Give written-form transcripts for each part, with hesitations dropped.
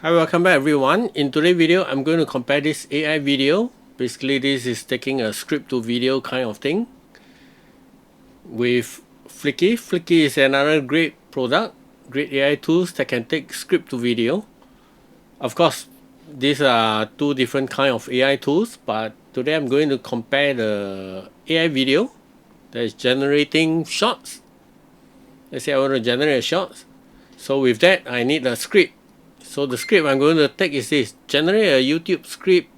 Hi, welcome back everyone. In today's video, I'm going to compare this AI video. Basically, this is taking a script to video kind of thing with Fliki. Fliki is another great product, great AI tools that can take script to video. Of course, these are two different kind of AI tools, but today I'm going to compare the AI video that is generating shots. Let's say I want to generate shots. So with that, I need a script. So the script I'm going to take is this: generate a YouTube script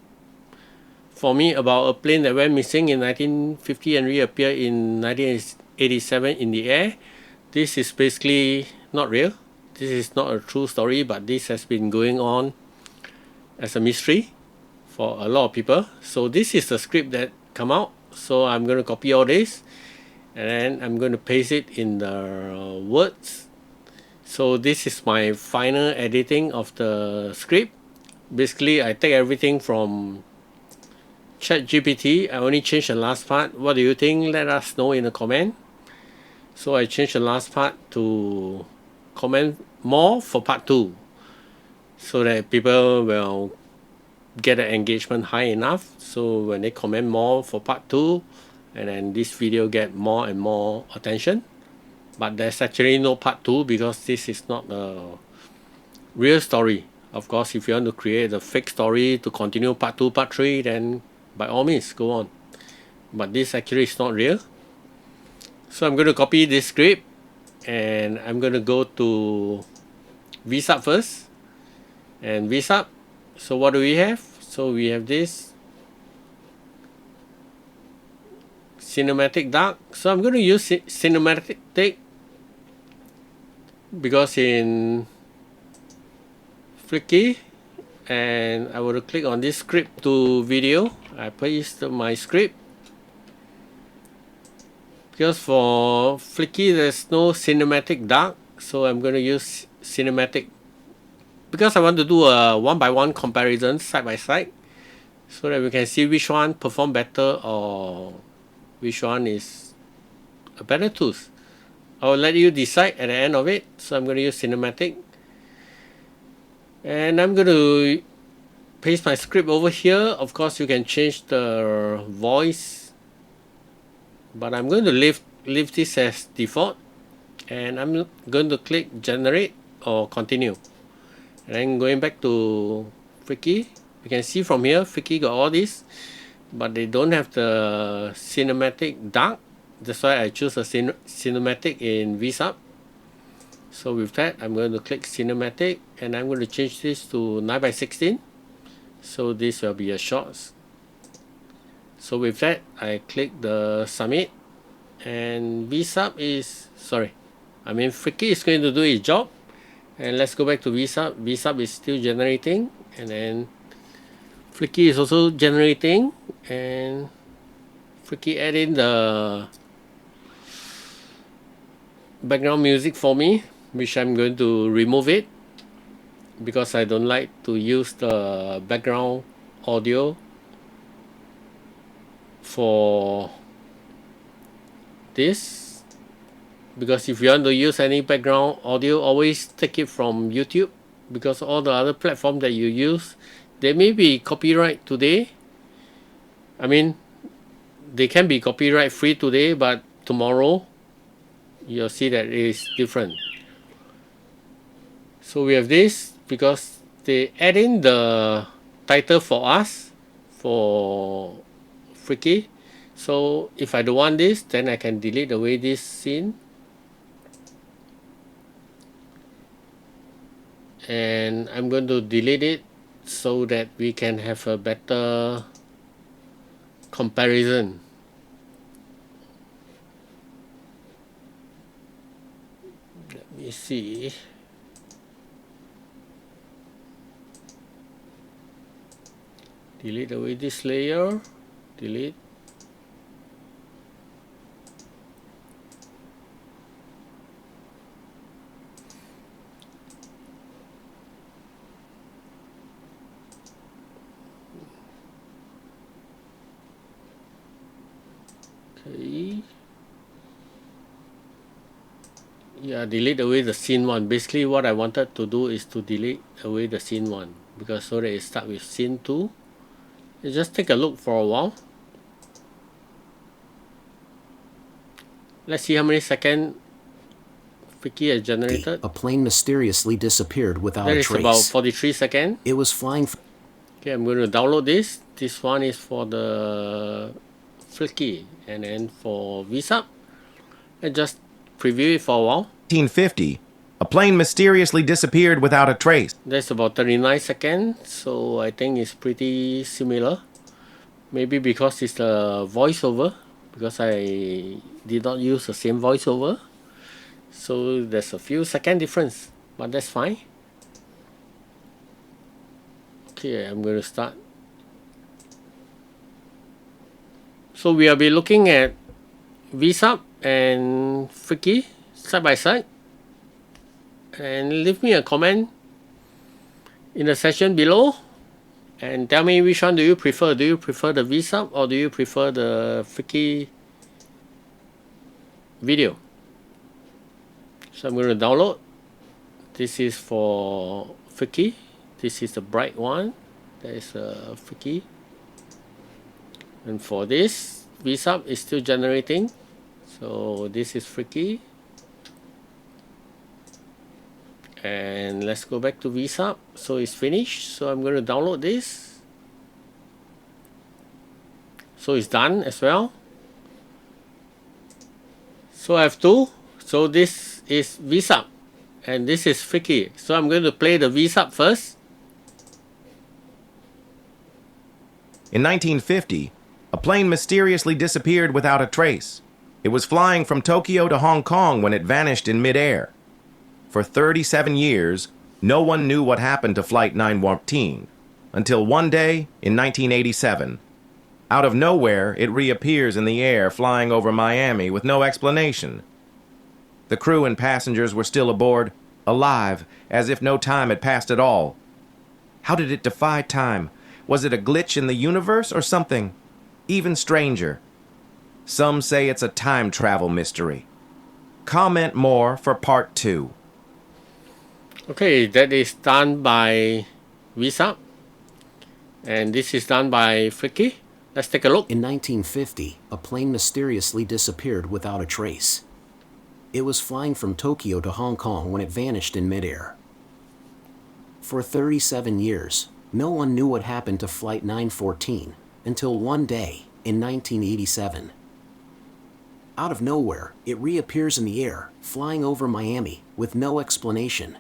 for me about a plane that went missing in 1950 and reappeared in 1987 in the air. This is basically not real. This is not a true story, but this has been going on as a mystery for a lot of people. So this is the script that come out. So I'm going to copy all this and then I'm going to paste it in the words. So this is my final editing of the script. Basically, I take everything from ChatGPT. I only changed the last part. What do you think? Let us know in the comment. So I changed the last part to comment more for part 2 so that people will get the engagement high enough. So when they comment more for part 2, and then this video get more and more attention. But there's actually no part 2 because this is not a real story. Of course, if you want to create a fake story to continue part 2, part 3, then by all means go on. But this actually is not real. So I'm going to copy this script and I'm going to go to Vsub first. And Vsub, so what do we have? So we have this cinematic dark. So I'm going to use cinematic because in Fliki, and I will click on this script to video. I paste my script. Because for Fliki there's no cinematic dark, so I'm going to use cinematic because I want to do a one-by-one comparison side by side so that we can see which one perform better or which one is a better tool. I will let you decide at the end of it. So I'm going to use cinematic and I'm going to paste my script over here. Of course you can change the voice, but I'm going to leave this as default and I'm going to click generate or continue. And then going back to Fliki, you can see from here Fliki got all this, but they don't have the cinematic dark. That's why I choose a cinematic in Vsub. So with that, I'm going to click cinematic and I'm going to change this to 9:16. So this will be a shorts. So with that, I click the submit and Vsub is, Fliki is going to do its job. And let's go back to Vsub. Vsub is still generating and then Fliki is also generating and Fliki add in the background music for me, which I'm going to remove it because I don't like to use the background audio for this, because if you want to use any background audio, always take it from YouTube, because all the other platforms that you use, they may be copyright today. I mean, they can be copyright free today, but tomorrow you'll see that it is different. So we have this because they add in the title for us for Fliki. So if I don't want this, then I can delete away this scene. And I'm going to delete it so that we can have a better comparison. Let me see. Delete away this layer. Delete. Okay. Yeah, delete away the scene 1. Basically what I wanted to do is to delete away the scene 1, because so that it start with scene 2. You just take a look for a while. Let's see how many seconds Fliki has generated. A plane mysteriously disappeared without That a is trace. about 43 seconds. It was flying. Okay, I'm going to download this. This one is for the Fliki, and then for Vsub, I just preview it for a while. 1950, a plane mysteriously disappeared without a trace. That's about 39 seconds, so I think it's pretty similar. Maybe because it's the voiceover, because I did not use the same voiceover. So there's a few second difference, but that's fine. Okay, I'm going to start. So we'll be looking at Vsub and Fliki side by side. And leave me a comment in the section below and tell me which one do you prefer. Do you prefer the Vsub or do you prefer the Fliki video? So I'm going to download. This is for Fliki. This is the bright one. There is a Fliki. And for this, Vsub is still generating. So this is Fliki. And let's go back to Vsub. So it's finished. So I'm going to download this. So it's done as well. So I have two. So this is Vsub and this is Fliki. So I'm going to play the Vsub first. In 1950, a plane mysteriously disappeared without a trace. It was flying from Tokyo to Hong Kong when it vanished in midair. For 37 years, no one knew what happened to Flight 914, until one day in 1987. Out of nowhere, it reappears in the air flying over Miami with no explanation. The crew and passengers were still aboard, alive, as if no time had passed at all. How did it defy time? Was it a glitch in the universe or something even stranger? Some say it's a time travel mystery. Comment more for part 2. Okay, that is done by Vsub. And this is done by Fliki. Let's take a look. In 1950, a plane mysteriously disappeared without a trace. It was flying from Tokyo to Hong Kong when it vanished in midair. For 37 years, no one knew what happened to Flight 914 until one day in 1987. Out of nowhere, it reappears in the air, flying over Miami with no explanation.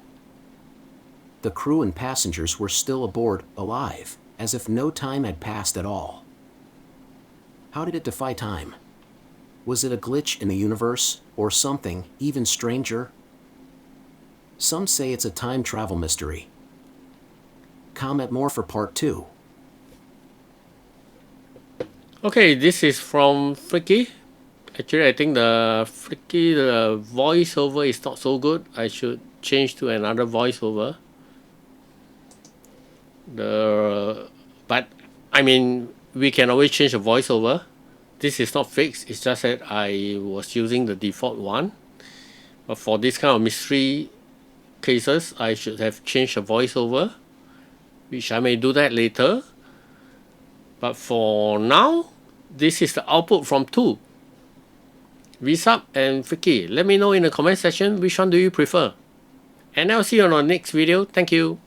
The crew and passengers were still aboard, alive, as if no time had passed at all. How did it defy time? Was it a glitch in the universe, or something even stranger? Some say it's a time travel mystery. Comment more for part 2. Okay, this is from Fliki. Actually, I think the Fliki, the voiceover is not so good. I should change to another voiceover. But I mean, we can always change the voiceover. This is not fixed. It's just that I was using the default one. But for this kind of mystery cases, I should have changed the voiceover, which I may do that later. But for now, this is the output from two, Vsub and Fliki. Let me know in the comment section which one do you prefer. And I'll see you on our next video. Thank you.